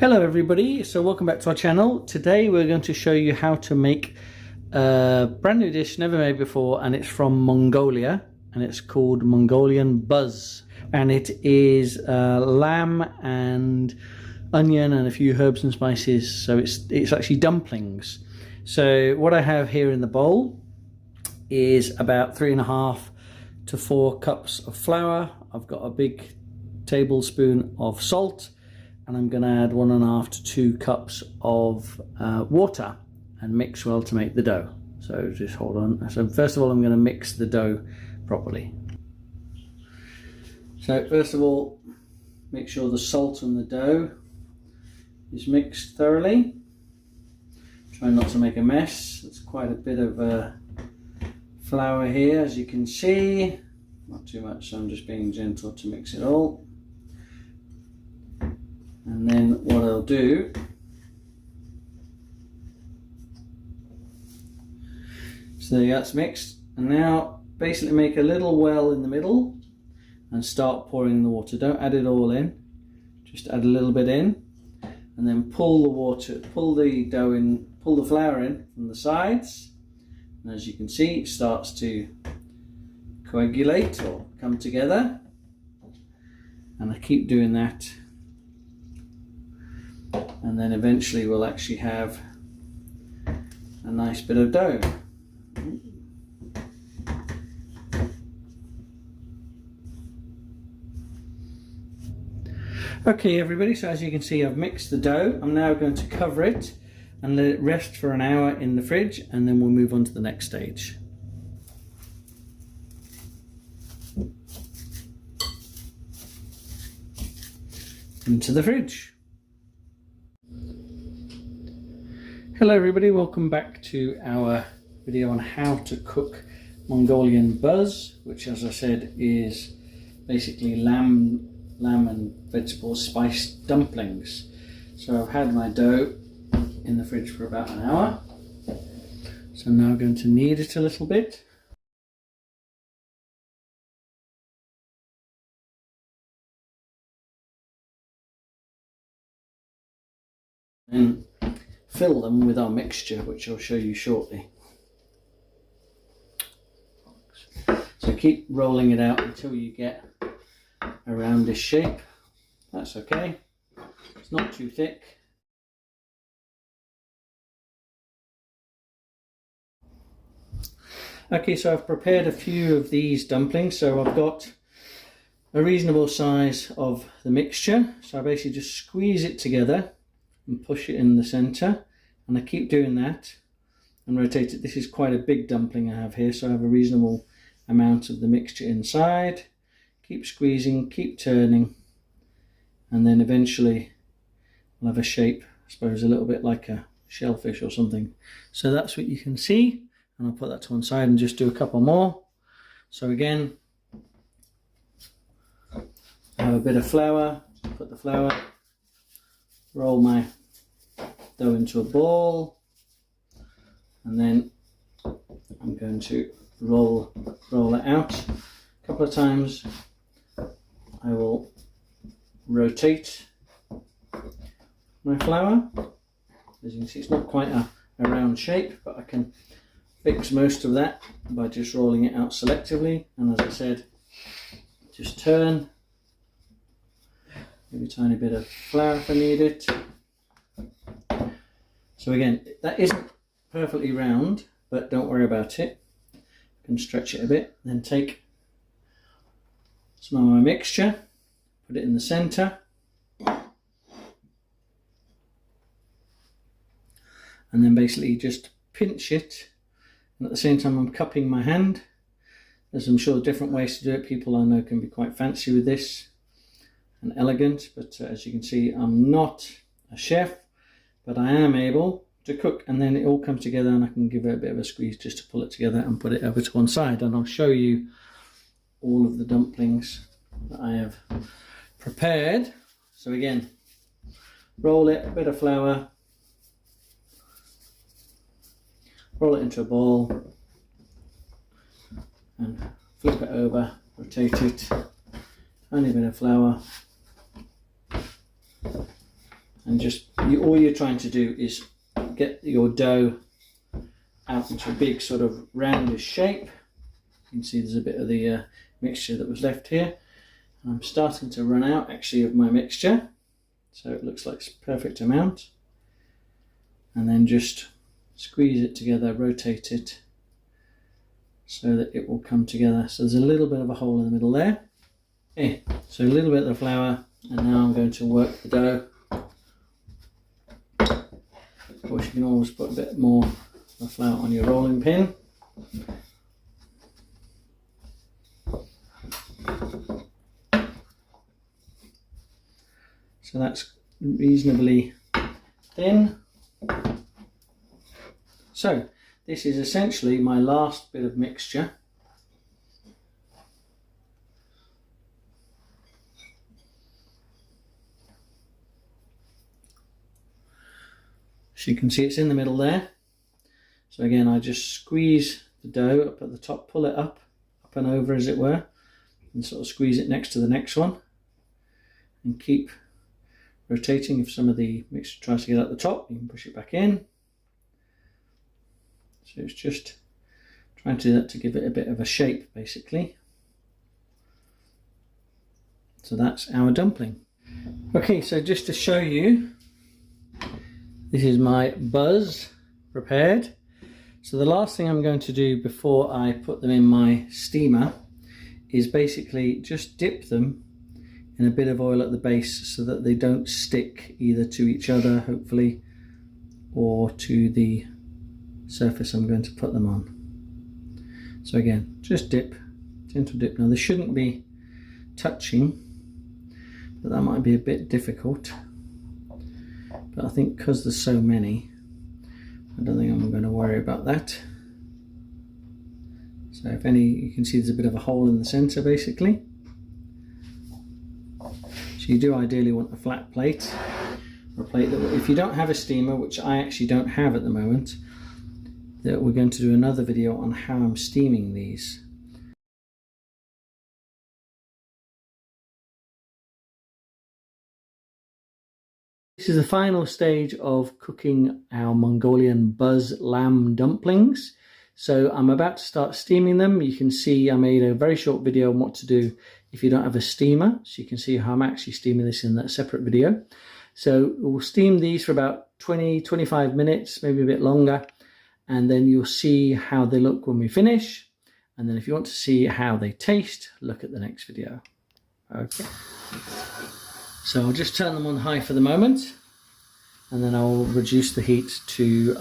Hello everybody, so welcome back to our channel. Today we're going to show you how to make a brand new dish never made before, and it's from Mongolia and it's called Mongolian Buuz, and it is lamb and onion and a few herbs and spices, so it's actually dumplings. So what I have here in the bowl is about 3.5 to 4 cups of flour. I've got a big tablespoon of salt, and I'm going to add 1.5 to 2 cups of water and mix well to make the dough. So just hold on. So first of all, I'm going to mix the dough properly. So first of all, make sure the salt and the dough is mixed thoroughly. Try not to make a mess. There's quite a bit of flour here, as you can see. Not too much, so I'm just being gentle to mix it all. And then what I'll do so that's mixed, and now basically make a little well in the middle and start pouring the water. Don't add it all in, just add a little bit in, and then pull the dough in, pull the flour in from the sides, and as you can see it starts to coagulate or come together, and I keep doing that. And then eventually we'll actually have a nice bit of dough. Okay everybody, so as you can see I've mixed the dough. I'm now going to cover it and let it rest for an hour in the fridge, and then we'll move on to the next stage. Into the fridge. Hello everybody, welcome back to our video on how to cook Mongolian Buuz, which, as I said, is basically lamb and vegetable spiced dumplings. So I've had my dough in the fridge for about an hour, so I'm now going to knead it a little bit. And fill them with our mixture, which I'll show you shortly. So keep rolling it out until you get a roundish shape. That's okay. It's not too thick. Okay, so I've prepared a few of these dumplings. So I've got a reasonable size of the mixture. So I basically just squeeze it together and push it in the center, and I keep doing that and rotate it. This is quite a big dumpling I have here, so I have a reasonable amount of the mixture inside. Keep squeezing, keep turning, and then eventually I'll have a shape, I suppose a little bit like a shellfish or something. So that's what you can see, and I'll put that to one side and just do a couple more. So again, I have a bit of flour, put the flour, roll my dough into a ball, and then I'm going to roll it out a couple of times. I will rotate my flour. As you can see, it's not quite a round shape, but I can fix most of that by just rolling it out selectively. And as I said, just turn, maybe a tiny bit of flour if I need it. So again, that isn't perfectly round, but don't worry about it. I can stretch it a bit, then take some of my mixture, put it in the center, and then basically just pinch it, and at the same time I'm cupping my hand. There's, I'm sure, different ways to do it. People I know can be quite fancy with this and elegant, but as you can see, I'm not a chef, but I am able to cook, and then it all comes together and I can give it a bit of a squeeze just to pull it together and put it over to one side, and I'll show you all of the dumplings that I have prepared. So again, roll it, a bit of flour, roll it into a ball and flip it over, rotate it, tiny bit of flour, and just all you're trying to do is get your dough out into a big sort of roundish shape. You can see there's a bit of the mixture that was left here. I'm starting to run out actually of my mixture, so it looks like it's a perfect amount. And then just squeeze it together, rotate it so that it will come together. So there's a little bit of a hole in the middle there. Okay, so a little bit of the flour, and now I'm going to work the dough. Of course, you can always put a bit more of the flour on your rolling pin. So that's reasonably thin. So this is essentially my last bit of mixture. So you can see it's in the middle there. So again, I just squeeze the dough up at the top, pull it up and over as it were, and sort of squeeze it next to the next one, and keep rotating. If some of the mixture tries to get at the top, you can push it back in. So it's just trying to do that to give it a bit of a shape, basically. So that's our dumpling. Okay, so just to show you, this is my buuz prepared. So the last thing I'm going to do before I put them in my steamer is basically just dip them in a bit of oil at the base so that they don't stick either to each other, hopefully, or to the surface I'm going to put them on. So again, just dip, gentle dip. Now they shouldn't be touching, but that might be a bit difficult. But I think because there's so many, I don't think I'm going to worry about that. So if any, you can see there's a bit of a hole in the center basically. So you do ideally want a flat plate, or a plate that, if you don't have a steamer, which I actually don't have at the moment, that we're going to do another video on how I'm steaming these. This is the final stage of cooking our Mongolian Buuz lamb dumplings. So I'm about to start steaming them. You can see I made a very short video on what to do if you don't have a steamer. So you can see how I'm actually steaming this in that separate video. So we'll steam these for about 20-25 minutes, maybe a bit longer. And then you'll see how they look when we finish. And then if you want to see how they taste, look at the next video. Okay. So I'll just turn them on high for the moment, and then I'll reduce the heat to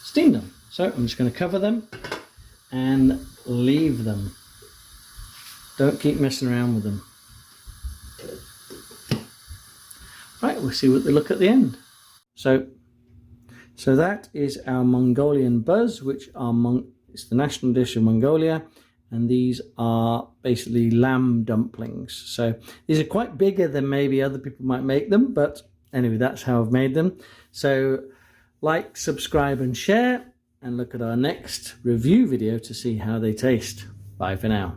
steam them. So I'm just going to cover them and leave them. Don't keep messing around with them. Right, we'll see what they look at the end. So that is our Mongolian Buuz, which are it's the national dish of Mongolia, and these are basically lamb dumplings. So these are quite bigger than maybe other people might make them, but anyway, that's how I've made them. So like, subscribe and share, and look at our next review video to see how they taste. Bye for now.